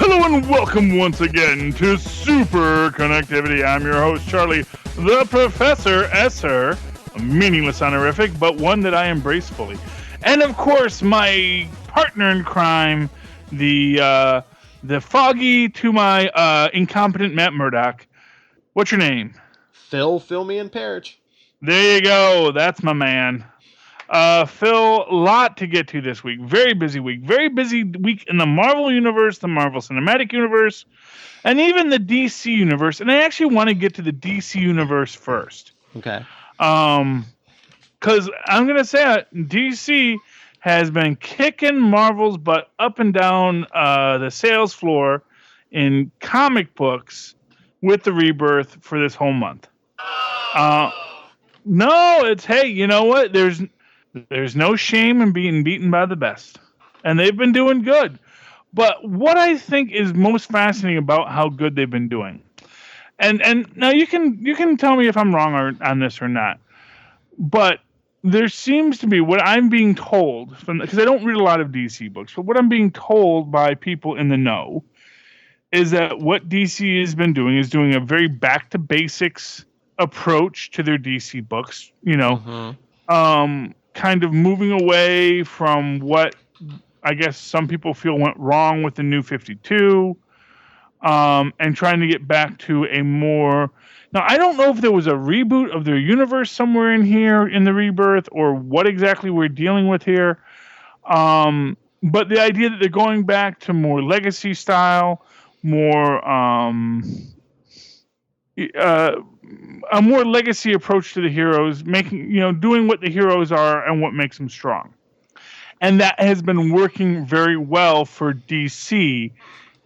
Hello and welcome once again to Superconnectivity. I'm your host, Charlie, the Professor Esser, a meaningless honorific, but one that I embrace fully. And of course, my partner in crime, the foggy to my incompetent Matt Murdock. What's your name? Phil, me and Parrish. There you go. That's my man. Phil, a lot to get to this week. Very busy week. Very busy week in the Marvel Universe, the Marvel Cinematic Universe, and even the DC Universe. And I actually want to get to the DC Universe first. Okay. Because I'm going to say it, DC has been kicking Marvel's butt up and down the sales floor in comic books with the Rebirth for this whole month. No, it's, hey, you know what? There's no shame in being beaten by the best. And they've been doing good. But what I think is most fascinating about how good they've been doing, and now you can tell me if I'm wrong on this or not, but there seems to be, what I'm being told, because I don't read a lot of DC books, but what I'm being told by people in the know is that what DC has been doing is doing a very back to basics approach to their DC books, kind of moving away from what I guess some people feel went wrong with the New 52, and trying to get back to a more... Now, I don't know if there was a reboot of their universe somewhere in here in the Rebirth or what exactly we're dealing with here. But the idea that they're going back to more legacy style, more... a more legacy approach to the heroes, doing what the heroes are and what makes them strong. And that has been working very well for DC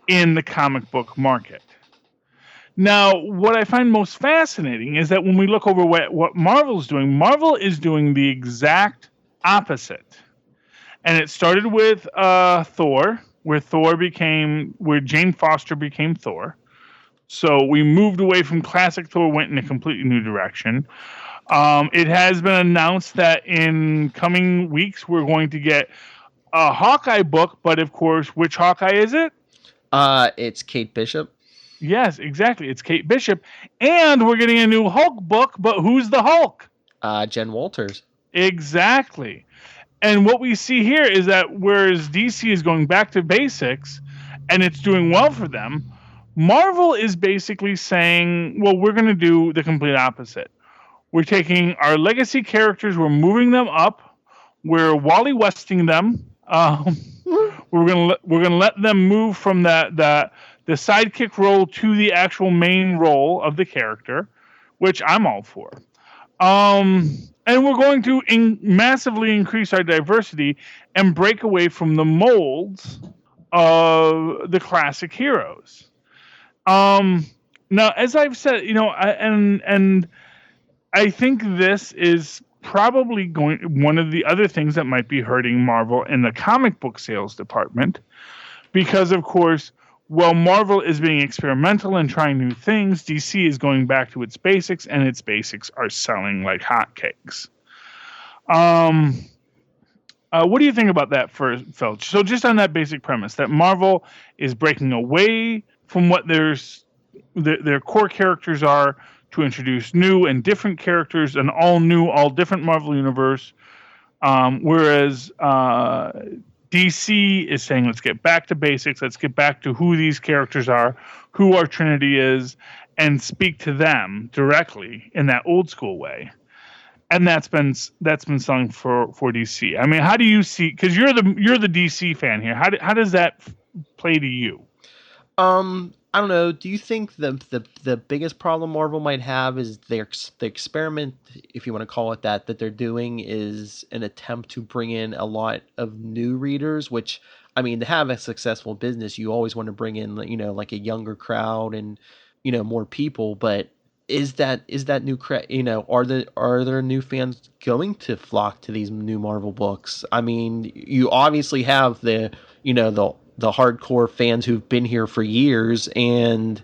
in the comic book market. Now, what I find most fascinating is that when we look over what Marvel is doing the exact opposite. And it started with Thor, where Jane Foster became Thor. So we moved away from classic Thor, went in a completely new direction. It has been announced that in coming weeks we're going to get a Hawkeye book, but of course, which Hawkeye is it? It's Kate Bishop. Yes, exactly. It's Kate Bishop. And we're getting a new Hulk book, but who's the Hulk? Jen Walters. Exactly. And what we see here is that whereas DC is going back to basics and it's doing well for them, Marvel is basically saying, well, we're going to do the complete opposite. We're taking our legacy characters, we're moving them up, we're Wally Westing them. We're gonna let them move from the sidekick role to the actual main role of the character, which I'm all for. And we're going to massively increase our diversity and break away from the molds of the classic heroes. Now, as I've said, I think this is probably one of the other things that might be hurting Marvel in the comic book sales department, because of course, while Marvel is being experimental and trying new things, DC is going back to its basics, and its basics are selling like hotcakes. What do you think about that, Phil? So just on that basic premise, that Marvel is breaking away from what their core characters are to introduce new and different characters, an all different Marvel universe, whereas DC is saying, let's get back to basics, let's get back to who these characters are, who our Trinity is, and speak to them directly in that old school way. And that's been selling for DC. I mean, how do you see? Because you're the DC fan here. How does that play to you? I don't know. Do you think the biggest problem Marvel might have is the experiment, if you want to call it that they're doing is an attempt to bring in a lot of new readers, which, I mean, to have a successful business, you always want to bring in, like a younger crowd and, more people. But is that new crowd, are there new fans going to flock to these new Marvel books? I mean, you obviously have the hardcore fans who've been here for years, and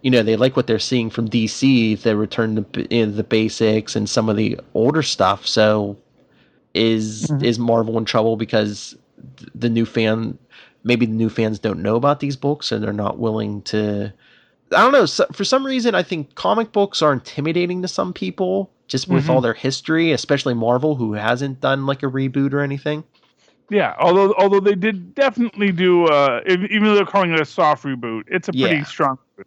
they like what they're seeing from DC, the return to the basics and some of the older stuff. So is Marvel in trouble because the new fan maybe the new fans don't know about these books and they're not willing to. I don't know. For some reason, I think comic books are intimidating to some people just with all their history, especially Marvel, who hasn't done like a reboot or anything. Yeah, although they did definitely do, even though they're calling it a soft reboot, it's a pretty strong reboot.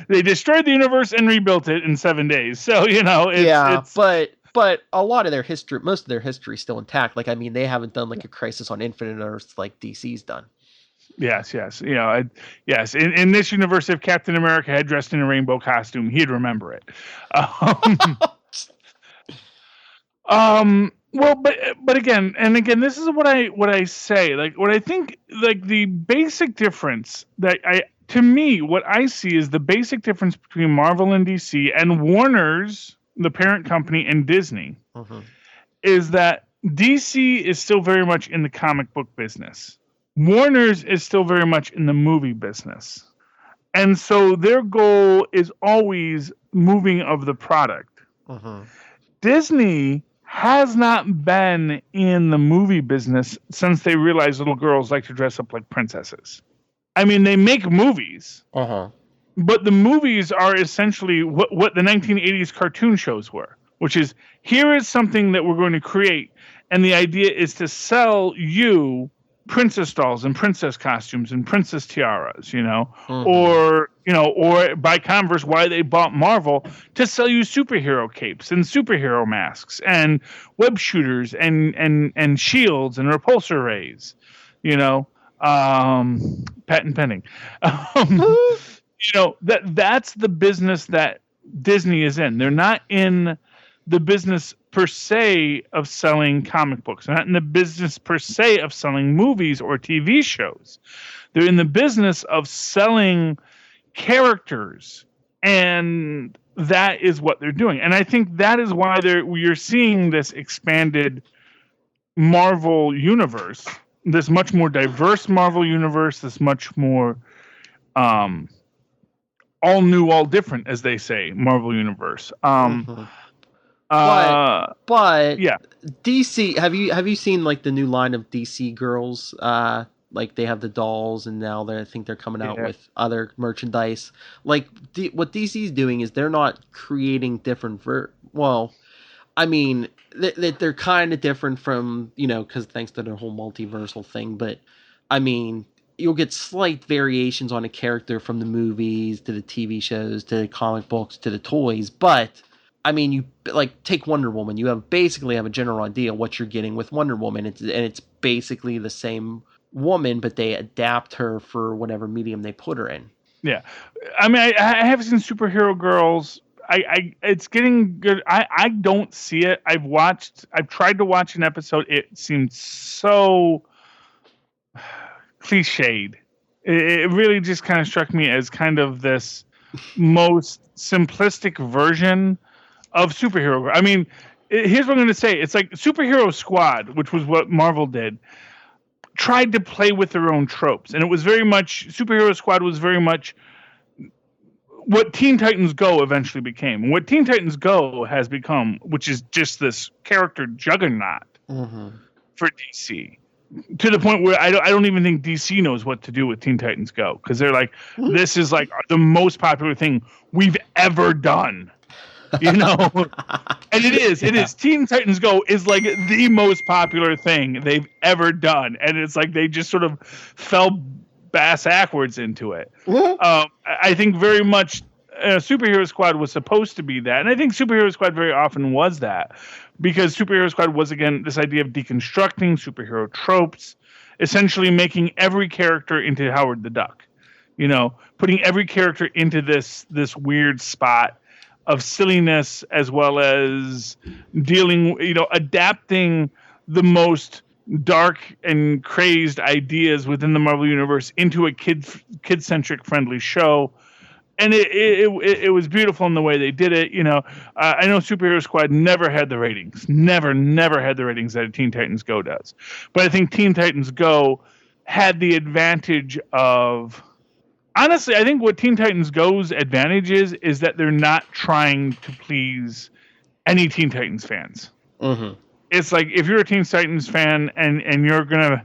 They destroyed the universe and rebuilt it in 7 days. So, it's but a lot of their history, most of their history is still intact. Like, I mean, they haven't done like a Crisis on Infinite Earths like DC's done. Yes. Yes. In this universe, if Captain America had dressed in a rainbow costume, he'd remember it. Well, but again, this is what I say. Like, what I think, like the basic difference to me, what I see is the basic difference between Marvel and DC and Warner's, the parent company, and Disney, is that DC is still very much in the comic book business. Warner's is still very much in the movie business. And so their goal is always moving of the product. Disney has not been in the movie business since they realized little girls like to dress up like princesses. I mean, they make movies, but the movies are essentially what the 1980s cartoon shows were, which is, here is something that we're going to create, and the idea is to sell you princess dolls and princess costumes and princess tiaras, or by converse, why they bought Marvel, to sell you superhero capes and superhero masks and web shooters and shields and repulsor rays, patent pending. That's the business that Disney is in. They're not in the business per se of selling comic books. They're not in the business per se of selling movies or TV shows. They're in the business of selling characters, and that is what they're doing. And I think that is why you're seeing this expanded Marvel universe, this much more diverse Marvel universe, this much more all new, all different, as they say, Marvel universe. But yeah, DC. Have you seen like the new line of DC girls? Like they have the dolls, and now I think they're coming out with other merchandise. Like what DC's doing is they're not creating different. They're kind of different from because thanks to their whole multiversal thing. But I mean, you'll get slight variations on a character from the movies to the TV shows to the comic books to the toys, but. I mean, you like take Wonder Woman. You basically have a general idea what you're getting with Wonder Woman. It's basically the same woman, but they adapt her for whatever medium they put her in. Yeah, I mean, I have seen Superhero Girls. It's getting good. I don't see it. I've tried to watch an episode. It seemed so cliched. It really just kind of struck me as kind of this most simplistic version of superhero. I mean, here's what I'm going to say. It's like Superhero Squad, which was what Marvel did, tried to play with their own tropes. And it was very much, Superhero Squad was very much what Teen Titans Go eventually became. And what Teen Titans Go has become, which is just this character juggernaut for DC. To the point where I don't even think DC knows what to do with Teen Titans Go. Because they're like, this is like the most popular thing we've ever done. And it is. Teen Titans Go is like the most popular thing they've ever done, and it's like they just sort of fell bass backwards into it. I think very much Superhero Squad was supposed to be that, and I think Superhero Squad very often was that, because Superhero Squad was, again, this idea of deconstructing superhero tropes, essentially making every character into Howard the Duck, putting every character into this weird spot of silliness, as well as adapting the most dark and crazed ideas within the Marvel Universe into a kid-centric friendly show. And it was beautiful in the way they did it. I know Superhero Squad never had the ratings, never had the ratings that Teen Titans Go does. But I think Teen Titans Go had the advantage of, honestly, I think what Teen Titans Go's advantage is that they're not trying to please any Teen Titans fans. it's like if you're a Teen Titans fan and you're gonna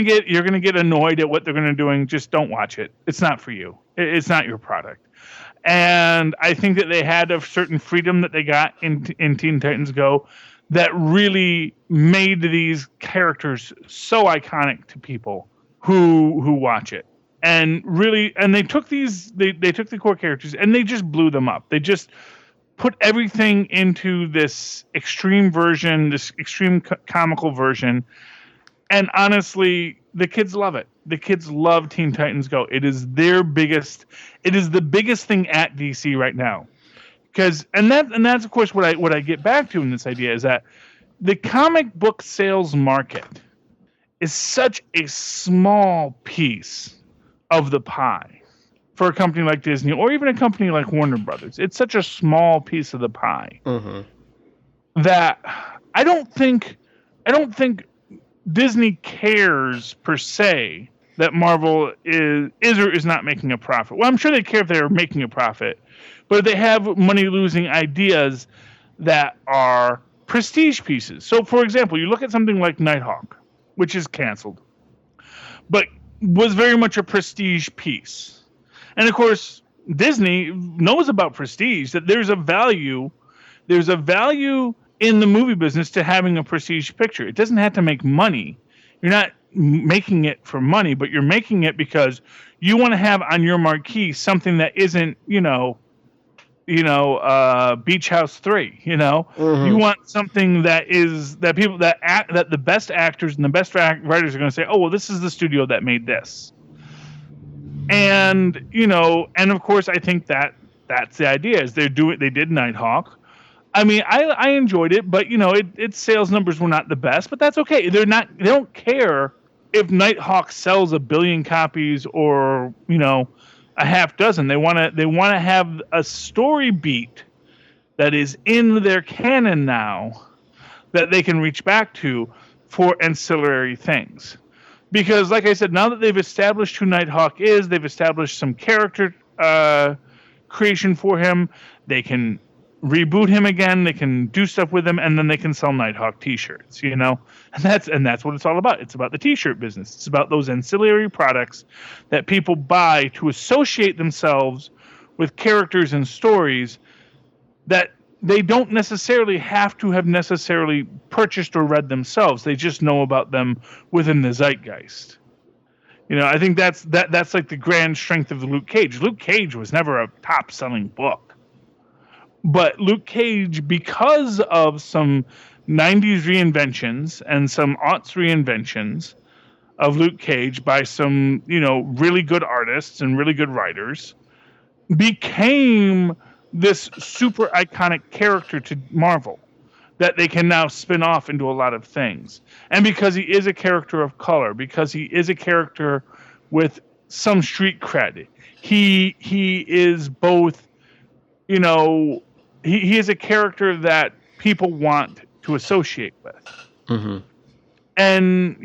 get annoyed at what they're gonna doing, just don't watch it. It's not for you. It's not your product. And I think that they had a certain freedom that they got in Teen Titans Go that really made these characters so iconic to people who watch it. And really, and they took they took the core characters and they just blew them up. They just put everything into this extreme version, this extreme comical version. And honestly, the kids love it. The kids love Teen Titans Go. It is the biggest thing at DC right now. Because that's of course what I get back to in this idea is that the comic book sales market is such a small piece of the pie for a company like Disney or even a company like Warner Brothers. It's such a small piece of the pie that I don't think Disney cares per se that Marvel is or is not making a profit. Well, I'm sure they care if they're making a profit, but they have money-losing ideas that are prestige pieces. So, for example, you look at something like Nighthawk, which is canceled, but was very much a prestige piece. And, of course, Disney knows about prestige, that there's a value in the movie business to having a prestige picture. It doesn't have to make money. You're not making it for money, but you're making it because you want to have on your marquee something that isn't, Beach House 3, You want something that is that people that the best actors and the best writers are going to say, "Oh, well, this is the studio that made this." And, and of course I think that's the idea is they did Nighthawk. I mean, I enjoyed it, but its sales numbers were not the best, but that's okay. They don't care if Nighthawk sells 1 billion copies or, a half dozen. They want to have a story beat that is in their canon now that they can reach back to for ancillary things. Because like I said, now that they've established who Nighthawk is, they've established some character creation for him, they can reboot him again, they can do stuff with him, and then they can sell Nighthawk t-shirts, and that's what it's all about. It's about the t-shirt business. It's about those ancillary products that people buy to associate themselves with characters and stories that they don't necessarily have to have necessarily purchased or read themselves. They just know about them within the zeitgeist. I think that's like the grand strength of Luke Cage. Luke Cage was never a top-selling book. But Luke Cage, because of some 90s reinventions and some aughts reinventions of Luke Cage by some, really good artists and really good writers, became this super iconic character to Marvel that they can now spin off into a lot of things. And because he is a character of color, because he is a character with some street cred, he is both, he is a character that people want to associate with. Mm-hmm. And,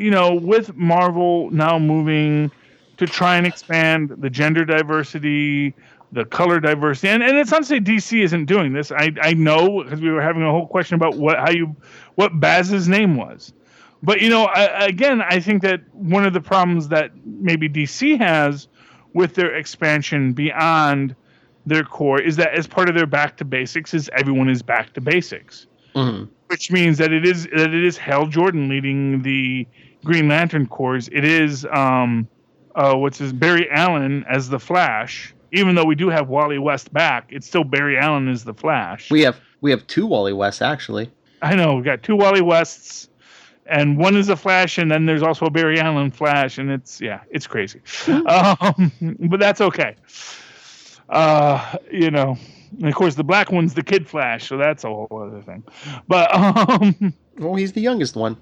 with Marvel now moving to try and expand the gender diversity, the color diversity, and it's not to say DC isn't doing this. I know, because we were having a whole question about what Baz's name was. But, I think that one of the problems that maybe DC has with their expansion beyond their core is that as part of their back to basics is everyone is back to basics, which means that it is Hal Jordan leading the Green Lantern Corps. It is Barry Allen as the Flash. Even though we do have Wally West back, it's still Barry Allen as the Flash. We have 2 Wally Wests actually. I know, we got 2 Wally Wests, and one is a Flash, and then there's also a Barry Allen Flash, and it's crazy, but that's okay. And of course the black one's the Kid Flash, so that's a whole other thing. But well, he's the youngest one.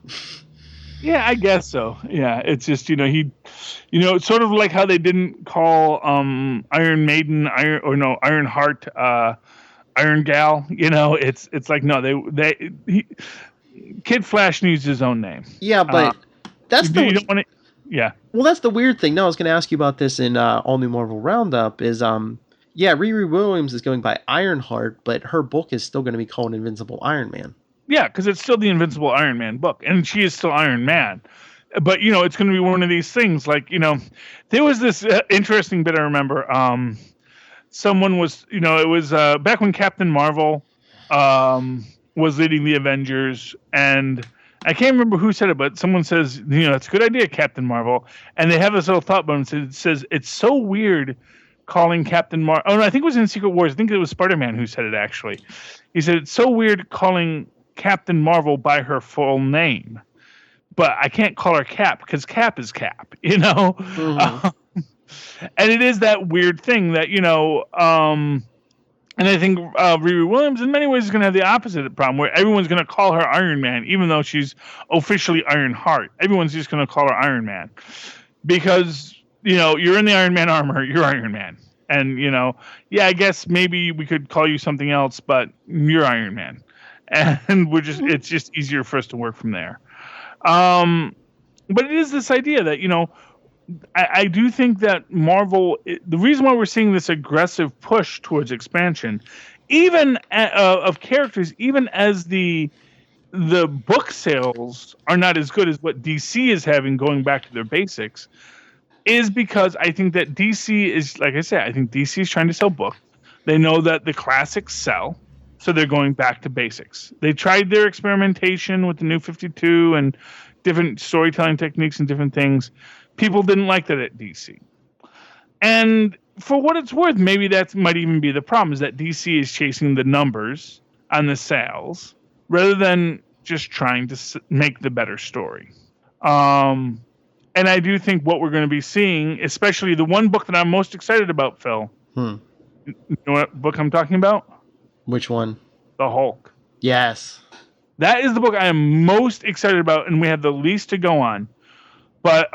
Yeah, I guess so. Yeah, it's just it's sort of like how they didn't call Iron Maiden Iron Heart Iron Gal. It's like no, Kid Flash needs his own name. Yeah, but that's you don't want to. Yeah. Well, that's the weird thing. No, I was going to ask you about this in All New Marvel Roundup. Is Riri Williams is going by Ironheart, but her book is still going to be called Invincible Iron Man. Yeah, because it's still the Invincible Iron Man book, and she is still Iron Man. But it's going to be one of these things. Like there was this interesting bit I remember. Someone was, it was back when Captain Marvel was leading the Avengers, and I can't remember who said it, but someone says, it's a good idea, Captain Marvel, and they have this little thought bubble. It says it's so weird calling Captain Marvel. Oh no, I think it was in Secret Wars. I think it was Spider-Man who said it actually. He said it's so weird calling Captain Marvel by her full name, but I can't call her Cap because Cap is Cap, Mm-hmm. And it is that weird thing that and I think Riri Williams in many ways is going to have the opposite problem, where everyone's going to call her Iron Man, even though she's officially Iron Heart. Everyone's just going to call her Iron Man because you're in the Iron Man armor, you're Iron Man, and I guess maybe we could call you something else, but you're Iron Man, and it's just easier for us to work from there. But it is this idea that I do think that Marvel, the reason why we're seeing this aggressive push towards expansion, even of characters, even as the book sales are not as good as what DC is having going back to their basics, is because I think that DC is, like I said, I think DC is trying to sell books. They know that the classics sell, so they're going back to basics. They tried their experimentation with the New 52 and different storytelling techniques and different things. People didn't like that at DC. And for what it's worth, maybe that might even be the problem, is that DC is chasing the numbers on the sales rather than just trying to make the better story. And I do think what we're going to be seeing, especially the one book that I'm most excited about, Phil. You know what book I'm talking about? Which one? The Hulk. Yes. That is the book I am most excited about, and we have the least to go on. But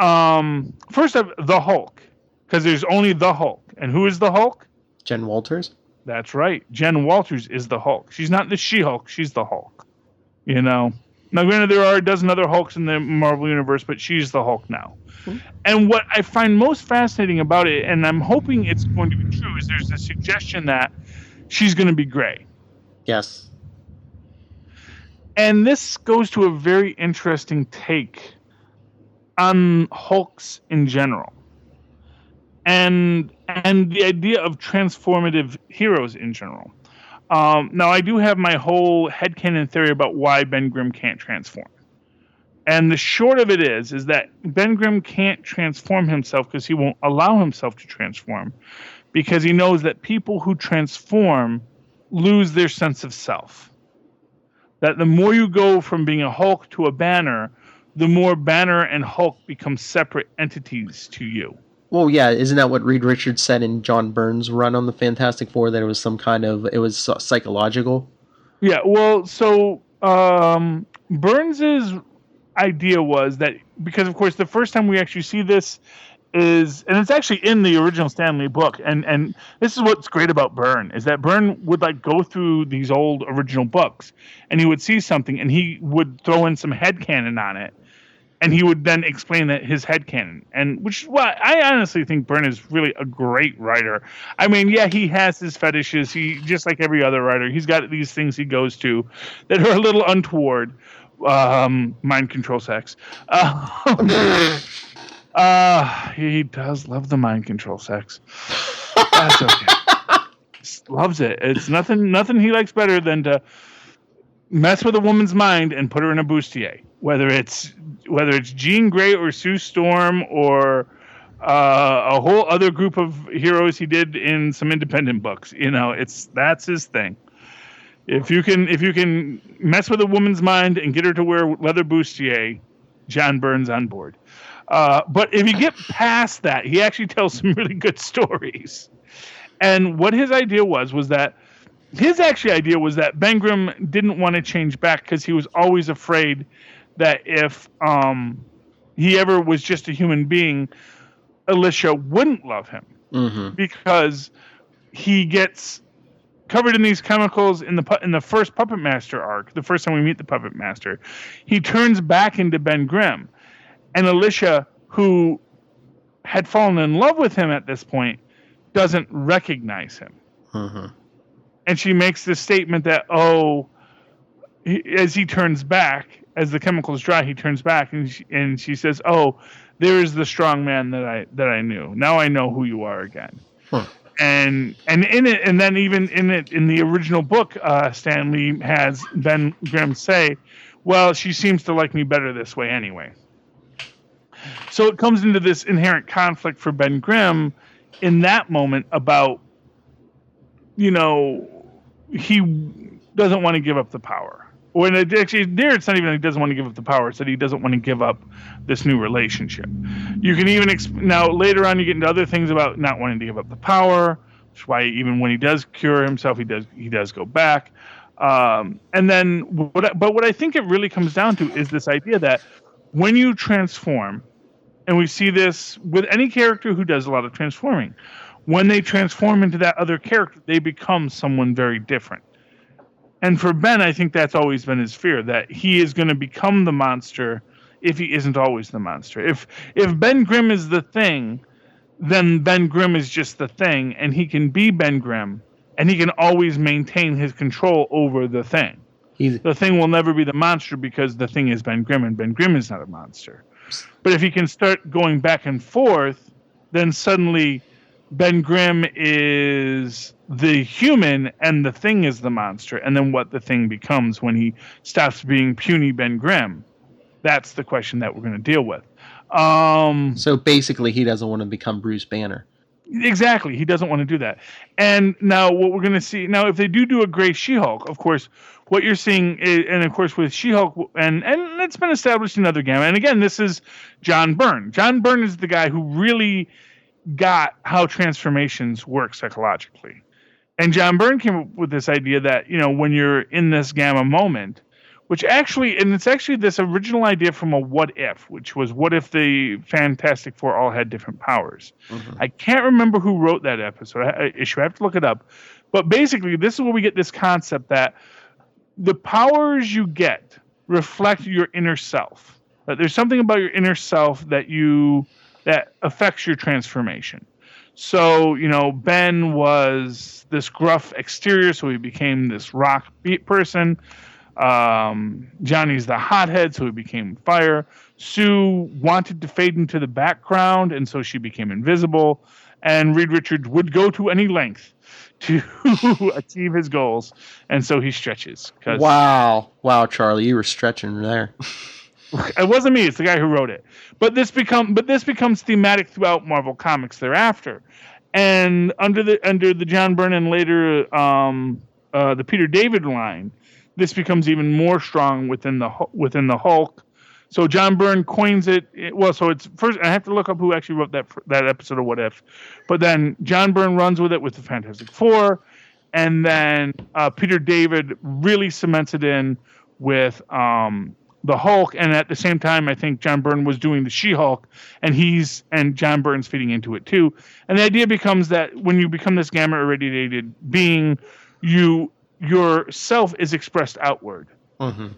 first up, the Hulk, because there's only the Hulk. And who is the Hulk? Jen Walters? That's right. Jen Walters is the Hulk. She's not the She-Hulk. She's the Hulk. Now granted, there are a dozen other Hulks in the Marvel Universe, but she's the Hulk now. Mm-hmm. And what I find most fascinating about it, and I'm hoping it's going to be true, is there's a suggestion that she's going to be gray. Yes. And this goes to a very interesting take on Hulks in general, and the idea of transformative heroes in general. Now, I do have my whole headcanon theory about why Ben Grimm can't transform. And the short of it is that Ben Grimm can't transform himself because he won't allow himself to transform, because he knows that people who transform lose their sense of self. That the more you go from being a Hulk to a Banner, the more Banner and Hulk become separate entities to you. Well, yeah, isn't that what Reed Richards said in John Byrne's run on the Fantastic Four, that it was psychological? Yeah, well, so Burns' idea was that, because of course the first time we actually see this is, and it's actually in the original Stan Lee book, and this is what's great about Byrne, is that Byrne would go through these old original books, and he would see something, and he would throw in some headcanon on it, and he would then explain that his headcanon, and which is why I honestly think Byrne is really a great writer. I mean, yeah, he has his fetishes. He, just like every other writer, he's got these things he goes to that are a little untoward. Mind control sex. He does love the mind control sex. That's okay. Just loves it. It's nothing he likes better than to mess with a woman's mind and put her in a bustier. Whether it's Jean Grey or Sue Storm or a whole other group of heroes he did in some independent books, that's his thing. If you can mess with a woman's mind and get her to wear leather bustier, John Byrne's on board. But if you get past that, he actually tells some really good stories. And what his idea was that Ben Grimm didn't want to change back because he was always afraid that if he ever was just a human being, Alicia wouldn't love him, because he gets covered in these chemicals in the first Puppet Master arc. The first time we meet the Puppet Master, he turns back into Ben Grimm. And Alicia, who had fallen in love with him at this point, doesn't recognize him. And she makes this statement that, as he turns back, as the chemicals dry, he turns back and she says, "Oh, there is the strong man that I knew. Now I know who you are again." Huh. And in it, and then even in the original book, Stan Lee has Ben Grimm say, "Well, she seems to like me better this way anyway." So it comes into this inherent conflict for Ben Grimm in that moment about, he doesn't want to give up the power. When actually there, it's not even that he doesn't want to give up the power. It's that he doesn't want to give up this new relationship. You can even now later on you get into other things about not wanting to give up the power. Which is why even when he does cure himself, he does go back. And then what I think it really comes down to is this idea that when you transform, and we see this with any character who does a lot of transforming, when they transform into that other character, they become someone very different. And for Ben, I think that's always been his fear, that he is going to become the monster if he isn't always the monster. If Ben Grimm is the thing, then Ben Grimm is just the thing, and he can be Ben Grimm, and he can always maintain his control over the thing. The thing will never be the monster because the thing is Ben Grimm, and Ben Grimm is not a monster. But if he can start going back and forth, then suddenly Ben Grimm is the human and the thing is the monster. And then what the thing becomes when he stops being puny Ben Grimm, that's the question that we're going to deal with. So basically he doesn't want to become Bruce Banner. Exactly. He doesn't want to do that. And now what we're going to see, now if they do a Gray She-Hulk, of course, what you're seeing is, and of course with She-Hulk, and it's been established in other Gamma, and again, this is John Byrne. John Byrne is the guy who really got how transformations work psychologically. And John Byrne came up with this idea that, when you're in this Gamma moment, which actually, and it's actually this original idea from a What If, which was what if the Fantastic Four all had different powers. Mm-hmm. I can't remember who wrote that issue. I have to look it up. But basically, this is where we get this concept that the powers you get reflect your inner self. That there's something about your inner self that affects your transformation. So, Ben was this gruff exterior, so he became this rock beat person. Johnny's the hothead, so he became fire. Sue wanted to fade into the background, and so she became invisible. And Reed Richards would go to any length to achieve his goals, and so he stretches. Wow, Charlie, you were stretching there. It wasn't me; it's the guy who wrote it. But this becomes thematic throughout Marvel Comics thereafter, and under the John Byrne and later the Peter David line, this becomes even more strong within the Hulk. So John Byrne coins it. So it's first. I have to look up who actually wrote that episode of What If, but then John Byrne runs with it with the Fantastic Four, and then Peter David really cements it in with the Hulk. And at the same time, I think John Byrne was doing the She-Hulk, and John Byrne's feeding into it too. And the idea becomes that when you become this gamma irradiated being, your self is expressed outward. Mm-hmm.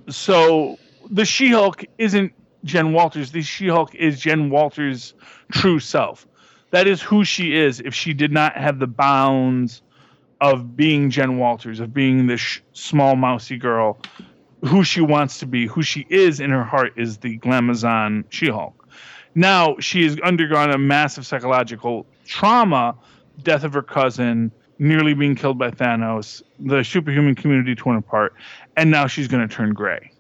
So the She-Hulk isn't Jen Walters. The She-Hulk is Jen Walters' true self. That is who she is if she did not have the bounds of being Jen Walters, of being this small, mousy girl. Who she wants to be, who she is in her heart is the Glamazon She-Hulk. Now, she has undergone a massive psychological trauma, death of her cousin, nearly being killed by Thanos, the superhuman community torn apart, and now she's going to turn gray.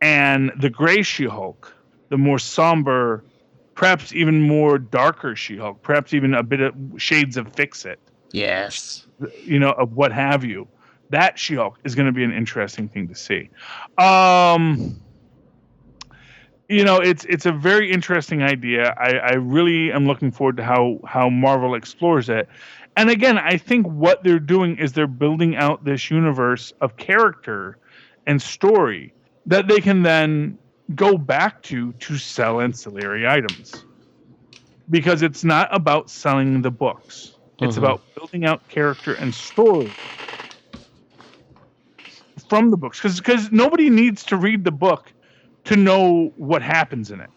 And the Gray She-Hulk, the more somber, perhaps even more darker She-Hulk, perhaps even a bit of shades of Fix-It. Yes. Of what have you. That She-Hulk is going to be an interesting thing to see. It's a very interesting idea. I really am looking forward to how Marvel explores it. And again, I think what they're doing is they're building out this universe of character and story that they can then go back to sell ancillary items. Because it's not about selling the books. It's about building out character and story from the books. Because nobody needs to read the book to know what happens in it.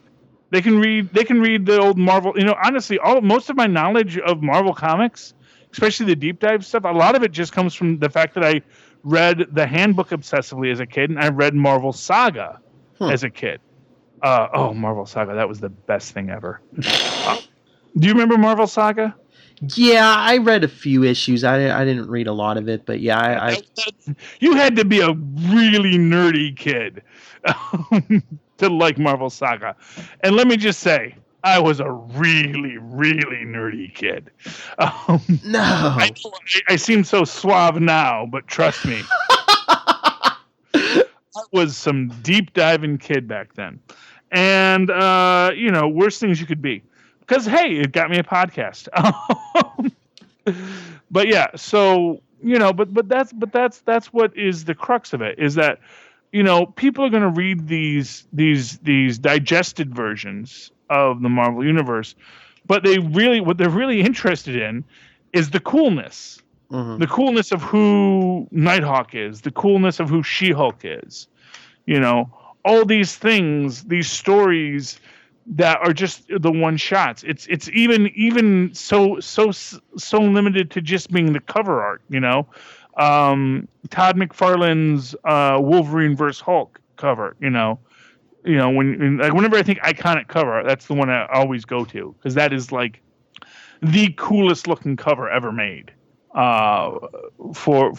They can read the old Marvel. Honestly, most of my knowledge of Marvel Comics especially the deep dive stuff, a lot of it just comes from the fact that I read the Handbook obsessively as a kid, and I read Marvel Saga as a kid. Marvel Saga, that was the best thing ever. Do you remember Marvel Saga? Yeah, I read a few issues. I didn't read a lot of it, but yeah, you had to be a really nerdy kid to like Marvel Saga. And let me just say, I was a really, really nerdy kid. No. I seem so suave now, but trust me. I was some deep diving kid back then. And, worst things you could be. Because, hey, it got me a podcast. But yeah, so, but that's what is the crux of it, is that, people are going to read these digested versions of the Marvel Universe, but what they're really interested in is the coolness. Mm-hmm. The coolness of who Nighthawk is, the coolness of who She-Hulk is. All these things, these stories that are just the one shots. It's even so limited to just being the cover art, Todd McFarlane's Wolverine vs. Hulk cover, whenever I think iconic cover art, that's the one I always go to, because that is like the coolest looking cover ever made. For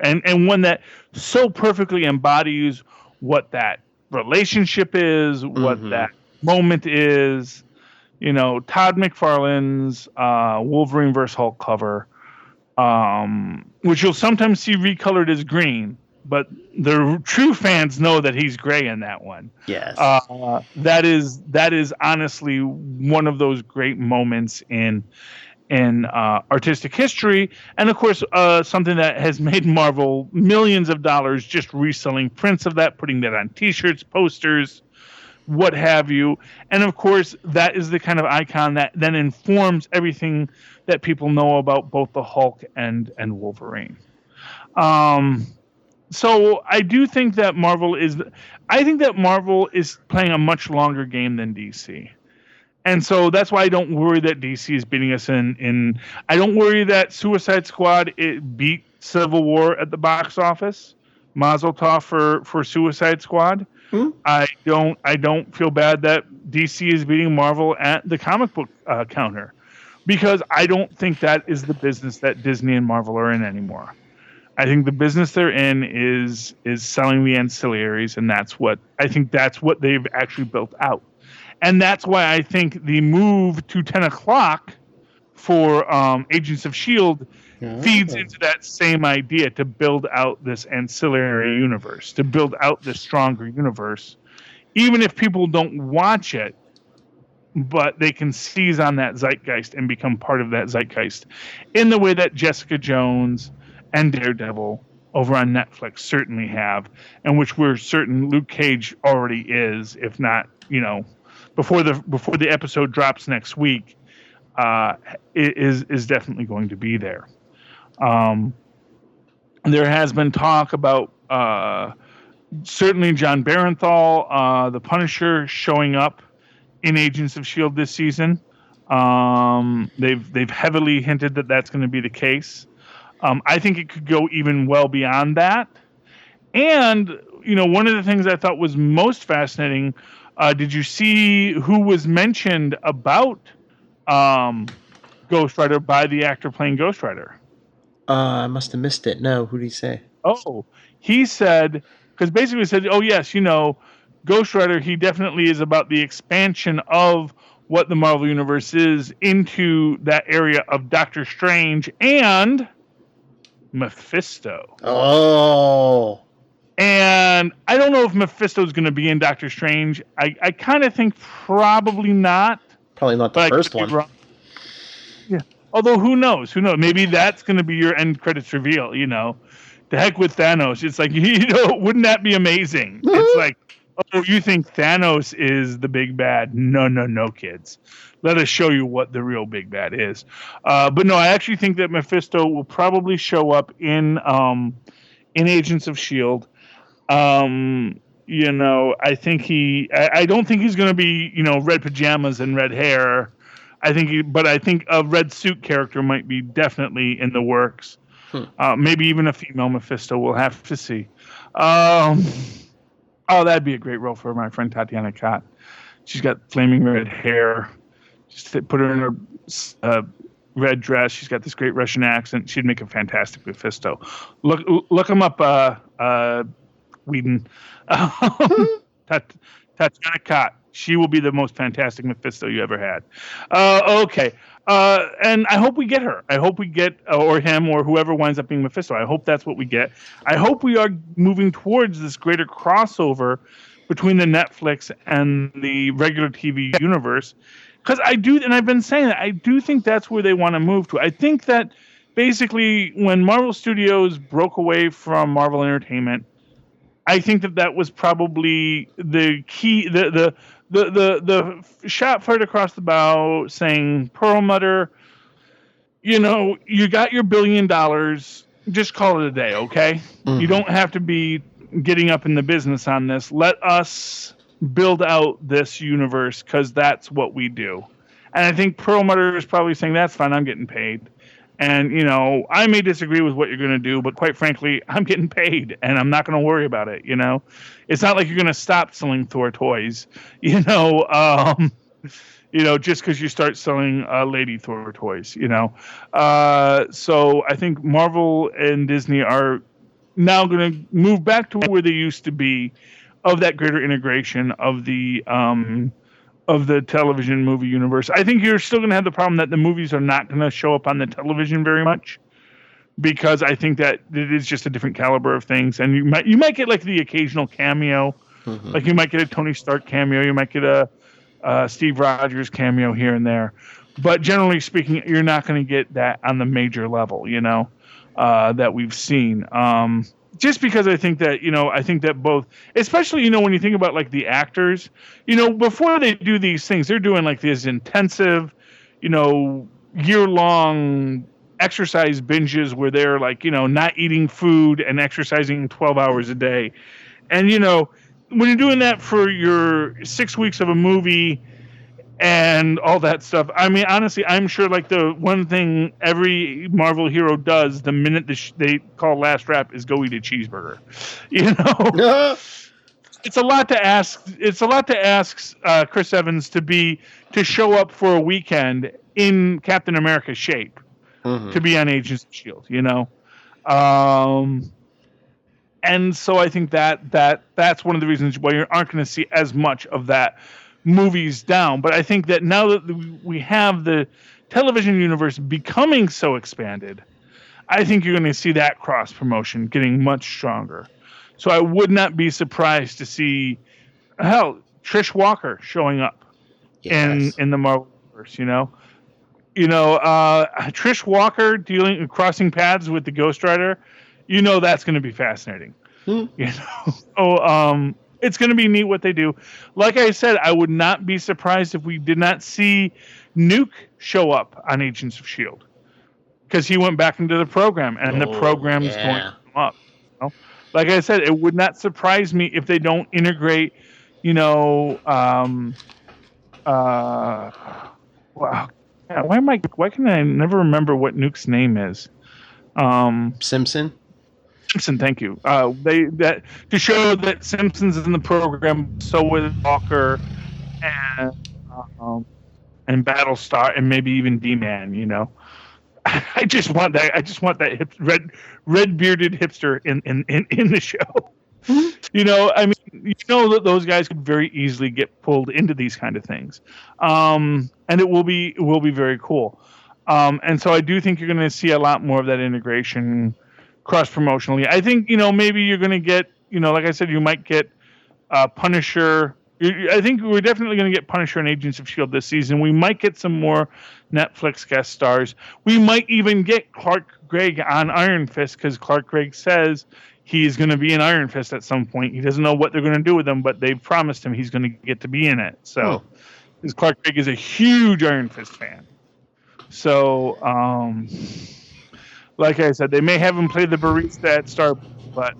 one that so perfectly embodies what that relationship is, what that moment is. Todd McFarlane's Wolverine vs. Hulk cover, which you'll sometimes see recolored as green, but the true fans know that he's gray in that one. Yes. That is honestly one of those great moments in artistic history, and of course something that has made Marvel millions of dollars just reselling prints of that, putting that on t-shirts, posters, what have you. And of course that is the kind of icon that then informs everything that people know about both the Hulk and Wolverine. So I do think that Marvel is playing a much longer game than DC. And so that's why I don't worry that DC is beating us in I don't worry that Suicide Squad beat Civil War at the box office. Mazel tov for Suicide Squad. I don't feel bad that DC is beating Marvel at the comic book counter, because I don't think that is the business that Disney and Marvel are in anymore. I think the business they're in is selling the ancillaries, and that's what they've actually built out. And that's why I think the move to 10 o'clock for Agents of S.H.I.E.L.D. feeds into that same idea, to build out this ancillary universe, to build out this stronger universe. Even if people don't watch it, but they can seize on that zeitgeist and become part of that zeitgeist in the way that Jessica Jones and Daredevil over on Netflix certainly have, and which we're certain Luke Cage already is, if not, before the episode drops next week, is definitely going to be there. There has been talk about certainly John Barenthal, the Punisher, showing up in Agents of S.H.I.E.L.D. this season. They've heavily hinted that that's going to be the case. I think it could go even well beyond that. And one of the things I thought was most fascinating. Did you see who was mentioned about Ghost Rider by the actor playing Ghost Rider? I must have missed it. No, who did he say? Oh, he said, because basically he said, oh, yes, Ghost Rider, he definitely is about the expansion of what the Marvel Universe is into that area of Doctor Strange and Mephisto. Oh. And I don't know if Mephisto's going to be in Doctor Strange. I kind of think probably not. Probably not the first one. Yeah. Although who knows? Maybe that's going to be your end credits reveal. The heck with Thanos. It's like, wouldn't that be amazing? It's like, oh, you think Thanos is the big bad? No, kids. Let us show you what the real big bad is. But no, I actually think that Mephisto will probably show up in Agents of S.H.I.E.L.D. I think I don't think he's going to be, red pajamas and red hair, I think a red suit character might be definitely in the works. Maybe even a female Mephisto. We'll have to see. Oh, that'd be a great role for my friend Tatiana Cott. She's got flaming red hair. Just put her in her red dress. She's got this great Russian accent. She'd make a fantastic Mephisto. Look him up, Whedon. Tatiana Cott. She will be the most fantastic Mephisto you ever had. Okay. And I hope we get her. I hope we get, or him, or whoever winds up being Mephisto. I hope that's what we get. I hope we are moving towards this greater crossover between the Netflix and the regular TV universe. Because I do, and I've been saying that, I do think that's where they want to move to. I think that basically when Marvel Studios broke away from Marvel Entertainment, I think that was probably the key, the shot fired across the bow saying, Perlmutter, you got your $1 billion, just call it a day, okay? Mm-hmm. You don't have to be getting up in the business on this. Let us build out this universe because that's what we do. And I think Perlmutter is probably saying, that's fine, I'm getting paid. And, I may disagree with what you're going to do, but quite frankly, I'm getting paid and I'm not going to worry about it. It's not like you're going to stop selling Thor toys, just because you start selling Lady Thor toys, So I think Marvel and Disney are now going to move back to where they used to be of that greater integration of the television movie universe. I think you're still going to have the problem that the movies are not going to show up on the television very much because I think that it is just a different caliber of things. And you might get like the occasional cameo, like you might get a Tony Stark cameo, you might get a Steve Rogers cameo here and there. But generally speaking, you're not going to get that on the major level, that we've seen. Just because I think that both, especially, when you think about like the actors, before they do these things, they're doing like these intensive, year-long exercise binges where they're like, not eating food and exercising 12 hours a day. And, when you're doing that for your 6 weeks of a movie and all that stuff, I mean, honestly, I'm sure like the one thing every Marvel hero does the minute they call last rap is go eat a cheeseburger. It's a lot to ask. It's a lot to ask Chris Evans to show up for a weekend in Captain America shape to be on Agents of S.H.I.E.L.D., and so I think that's one of the reasons why you aren't going to see as much of that movies down. But I think that now that we have the television universe becoming so expanded, I think you're going to see that cross promotion getting much stronger. So I would not be surprised to see Trish Walker showing up in the Marvel universe, Trish Walker crossing paths with the Ghost Rider, that's going to be fascinating. It's going to be neat what they do. Like I said, I would not be surprised if we did not see Nuke show up on Agents of S.H.I.E.L.D. because he went back into the program, and the program is going to come up. Like I said, it would not surprise me if they don't integrate, wow. Why can I never remember what Nuke's name is? Simpson, thank you. To show that Simpson's in the program, so with Walker and Battlestar, and maybe even D-Man. I just want that. I just want that red bearded hipster in the show. I mean, that those guys could very easily get pulled into these kind of things, and it will be very cool. And so I do think you're going to see a lot more of that integration cross-promotionally. I think, maybe you're going to get, like I said, you might get Punisher. I think we're definitely going to get Punisher and Agents of S.H.I.E.L.D. this season. We might get some more Netflix guest stars. We might even get Clark Gregg on Iron Fist because Clark Gregg says he's going to be in Iron Fist at some point. He doesn't know what they're going to do with him, but they've promised him he's going to get to be in it. So, because Clark Gregg is a huge Iron Fist fan. So, like I said, they may have him play the barista at Starbucks, but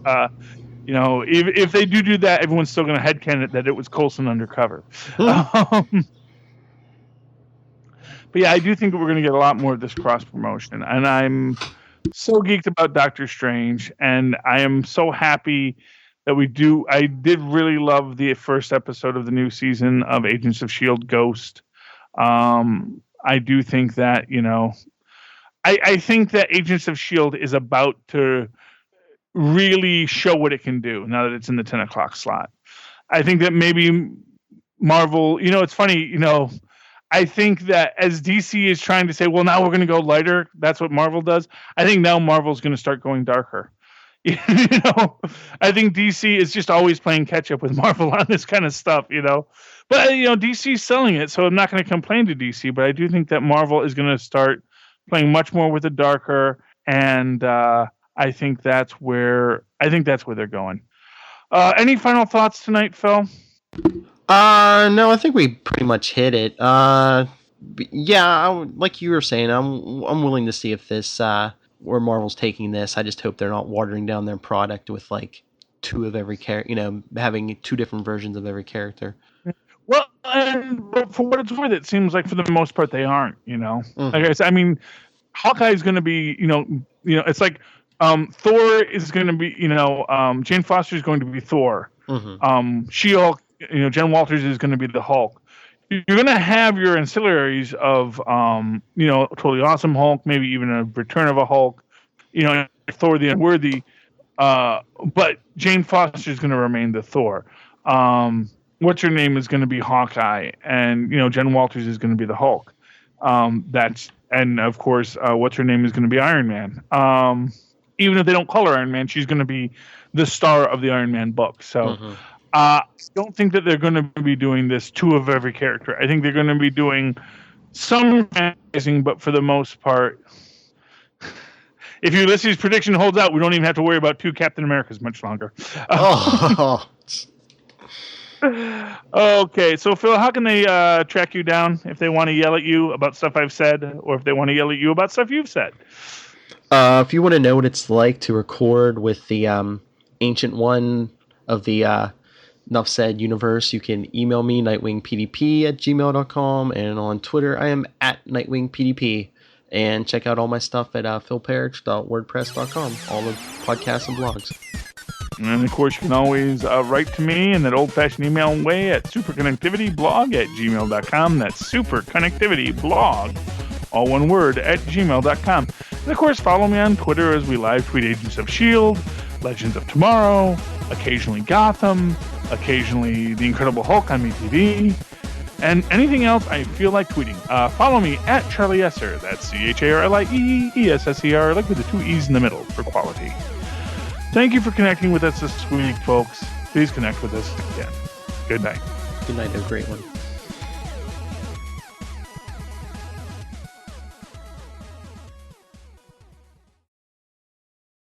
if they do that, everyone's still going to headcanon it that it was Coulson undercover. But yeah, I do think we're going to get a lot more of this cross promotion, and I'm so geeked about Doctor Strange, and I am so happy that we do. I did really love the first episode of the new season of Agents of Shield Ghost. I do think that I think that Agents of Shield is about to really show what it can do now that it's in the 10 o'clock slot. I think that maybe Marvel, it's funny, I think that as DC is trying to say, well, now we're going to go lighter, that's what Marvel does. I think now Marvel's going to start going darker. I think DC is just always playing catch up with Marvel on this kind of stuff, But DC's selling it, so I'm not going to complain to DC. But I do think that Marvel is going to start playing much more with the darker, and I think that's where they're going. Any final thoughts tonight, Phil? No, I think we pretty much hit it. Yeah, like you were saying, I'm willing to see if this where Marvel's taking this. I just hope they're not watering down their product with like two of every character, having two different versions of every character. Well, but for what it's worth, it seems like for the most part they aren't. Like I said, I mean, Hawkeye is going to be, it's like Thor is going to be, Jane Foster is going to be Thor. She-Hulk, Jen Walters is going to be the Hulk. You're going to have your ancillaries of, Totally Awesome Hulk, maybe even a Return of a Hulk, Thor the Unworthy. But Jane Foster is going to remain the Thor. What's her name is going to be Hawkeye, and Jen Walters is going to be the Hulk. And of course, what's her name is going to be Iron Man. Even if they don't call her Iron Man, she's going to be the star of the Iron Man book. So I don't think that they're going to be doing this two of every character. I think they're going to be doing some randomizing, but for the most part, if Ulysses' prediction holds out, we don't even have to worry about two Captain Americas much longer. Okay, so Phil, how can they track you down if they want to yell at you about stuff I've said, or if they want to yell at you about stuff you've said? If you want to know what it's like to record with the Ancient One of the Enough Said universe, you can email me, nightwingpdp@gmail.com, and on Twitter, I am @nightwingpdp. And check out all my stuff at philparrish.wordpress.com, all the podcasts and blogs. And of course, you can always write to me in that old-fashioned email way at superconnectivityblog@gmail.com. That's superconnectivityblog, all one word, @gmail.com. And of course, follow me on Twitter as we live tweet Agents of S.H.I.E.L.D., Legends of Tomorrow, occasionally Gotham, occasionally The Incredible Hulk on MeTV, and anything else I feel like tweeting. Follow me at Charlie Esser. That's CharlieEsser, like with the two E's in the middle for quality. Thank you for connecting with us this week, folks. Please connect with us again. Good night. Good night, a great one.